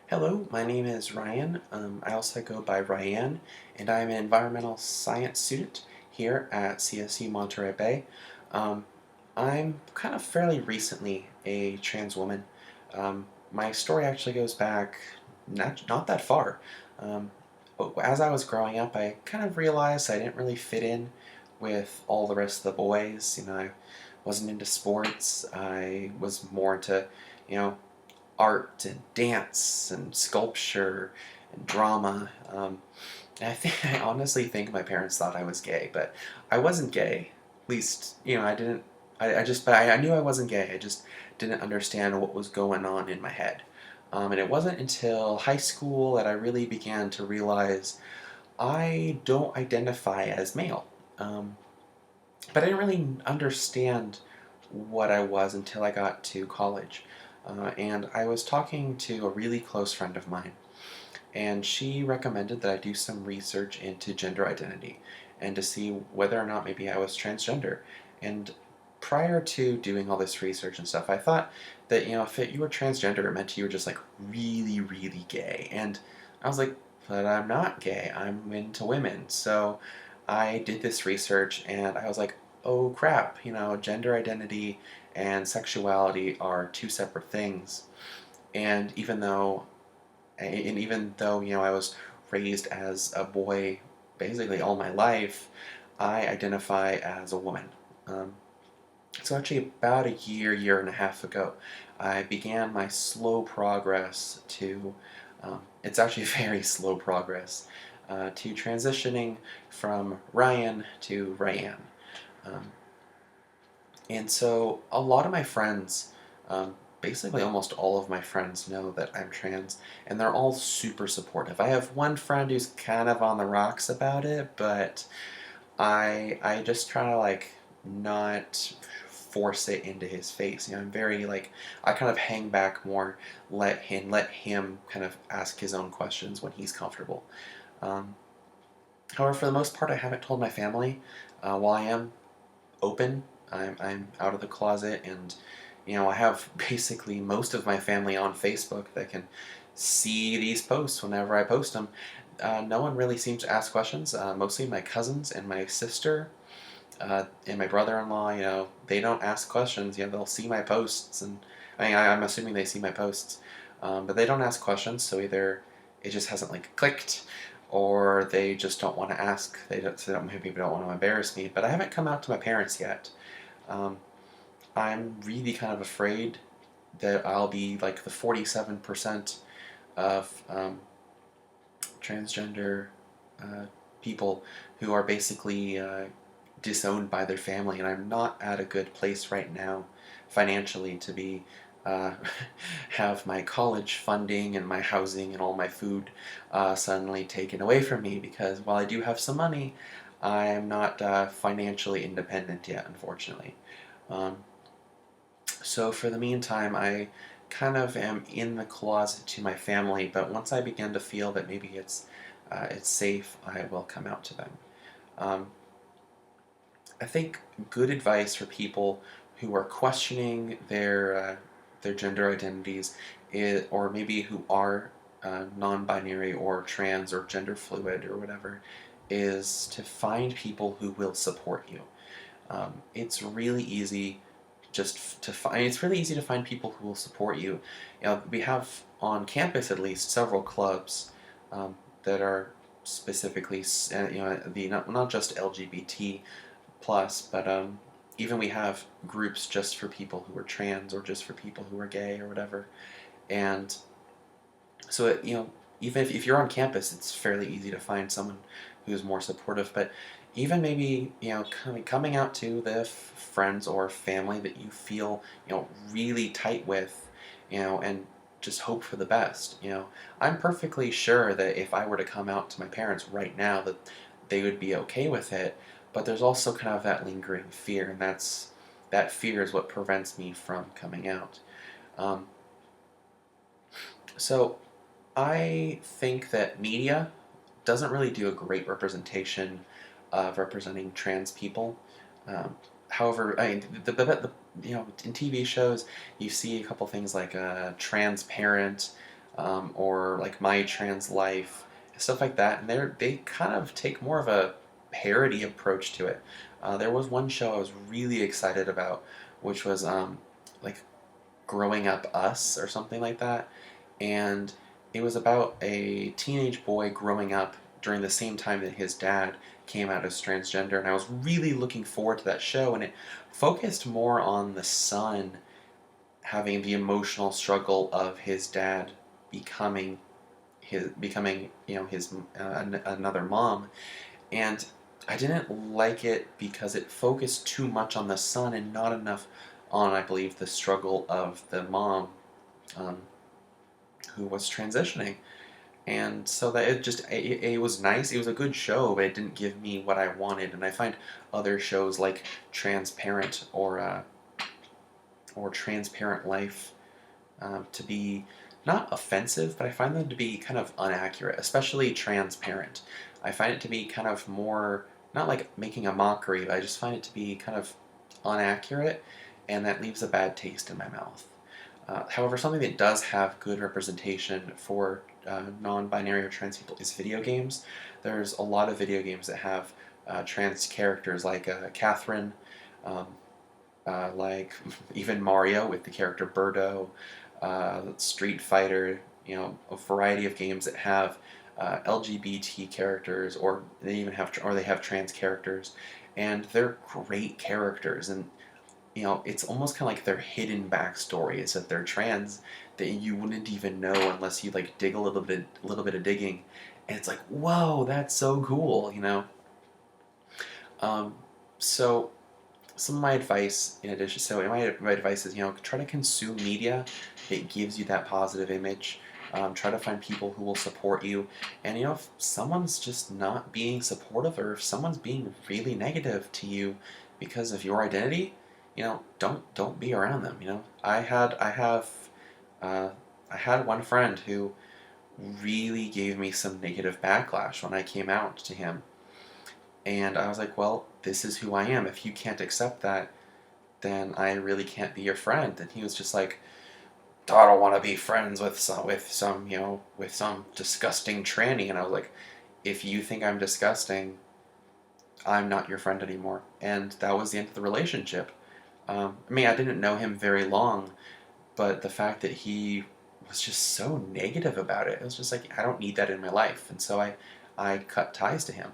Hello, my name is Ryan. I also go by Ryan, and I'm an environmental science student here at CSU Monterey Bay. Um, I'm kind of fairly recently a trans woman. My story actually goes back not that far. Um, but as I was growing up, I kind of realized I didn't really fit in with all the rest of the boys. I wasn't into sports. I was more into, you know, art and dance and sculpture and drama. And I honestly think my parents thought I was gay, but I wasn't gay. At least, I didn't. But I knew I wasn't gay. I just didn't understand what was going on in my head. And it wasn't until high school that I really began to realize I don't identify as male. Um, but I didn't really understand what I was until I got to college. And I was talking to a really close friend of mine, and she recommended that I do some research into gender identity and to see whether or not maybe I was transgender. And prior to doing all this research and stuff, I thought that, if you were transgender, it meant you were just like really, really gay. And I was like, but I'm not gay, I'm into women. So I did this research and I was like, oh crap, gender identity and sexuality are two separate things. And even though I was raised as a boy basically all my life, I identify as a woman. Um, so actually, about a year and a half ago, I began my slow progress to. It's actually very slow progress to transitioning from Ryan to Ryan. Um, and so a lot of my friends, basically almost all of my friends know that I'm trans, and they're all super supportive. I have one friend who's kind of on the rocks about it, but I just try to like not force it into his face. I'm very like I kind of hang back more, let him kind of ask his own questions when he's comfortable. Um, However, for the most part, I haven't told my family. While I am open. I'm out of the closet, and I have basically most of my family on Facebook that can see these posts whenever I post them. No one really seems to ask questions. Mostly my cousins and my sister and my brother-in-law. They don't ask questions. They'll see my posts, and I'm assuming they see my posts, but they don't ask questions. So either it just hasn't like clicked, or they just don't want to ask. Maybe don't want to embarrass me. But I haven't come out to my parents yet. Um, I'm really kind of afraid that I'll be like the 47% of transgender uh, people who are basically disowned by their family, and I'm not at a good place right now financially to be uh, have my college funding and my housing and all my food suddenly taken away from me, because while I do have some money, I am not financially independent yet, unfortunately. Um, so for the meantime, I kind of am in the closet to my family, but once I begin to feel that maybe it's safe, I will come out to them. Um, I think good advice for people who are questioning their gender identities, or maybe who are non-binary or trans or gender fluid or whatever, is to find people who will support you. It's really easy just to find. It's really easy to find people who will support you. We have on campus at least several clubs that are specifically, the not just LGBT plus, but even we have groups just for people who are trans or just for people who are gay or whatever. And so even if you're on campus, it's fairly easy to find someone who's more supportive. But even maybe coming out to the friends or family that you feel really tight with, and just hope for the best. I'm perfectly sure that if I were to come out to my parents right now, that they would be okay with it. But there's also kind of that lingering fear, and that fear is what prevents me from coming out. Um, so I think that media doesn't really do a great representation of representing trans people. Um, However, I mean, in TV shows, you see a couple things like Transparent, or like My Trans Life, stuff like that. And they kind of take more of a parody approach to it. There was one show I was really excited about, which was like Growing Up Us or something like that, and it was about a teenage boy growing up during the same time that his dad came out as transgender, and I was really looking forward to that show, and it focused more on the son having the emotional struggle of his dad becoming his another mom, and I didn't like it because it focused too much on the son and not enough on, I believe, the struggle of the mom, um, who was transitioning. And so that it was nice. It was a good show, but it didn't give me what I wanted. And I find other shows like Transparent or Transparent Life to be not offensive, but I find them to be kind of inaccurate, especially Transparent. I find it to be kind of more, not like making a mockery, but I just find it to be kind of inaccurate, and that leaves a bad taste in my mouth. However, something that does have good representation for non-binary or trans people is video games. There's a lot of video games that have trans characters like Catherine, um, like even Mario with the character Birdo, Street Fighter, a variety of games that have LGBT characters, or they have trans characters, and they're great characters, and it's almost kind of like their hidden backstory is that they're trans that you wouldn't even know unless you like dig a little bit of digging, and it's like, whoa, that's so cool. Um, so some of my advice in addition, so my advice is, try to consume media that gives you that positive image. Try to find people who will support you, and if someone's just not being supportive, or if someone's being really negative to you because of your identity, don't be around them. Uh, I had one friend who really gave me some negative backlash when I came out to him, and I was like, well, this is who I am. If you can't accept that, then I really can't be your friend. And he was just like, I don't want to be friends with some disgusting tranny. And I was like, if you think I'm disgusting, I'm not your friend anymore. And that was the end of the relationship. I mean, I didn't know him very long, but the fact that he was just so negative about it was just like, I don't need that in my life. And so I cut ties to him.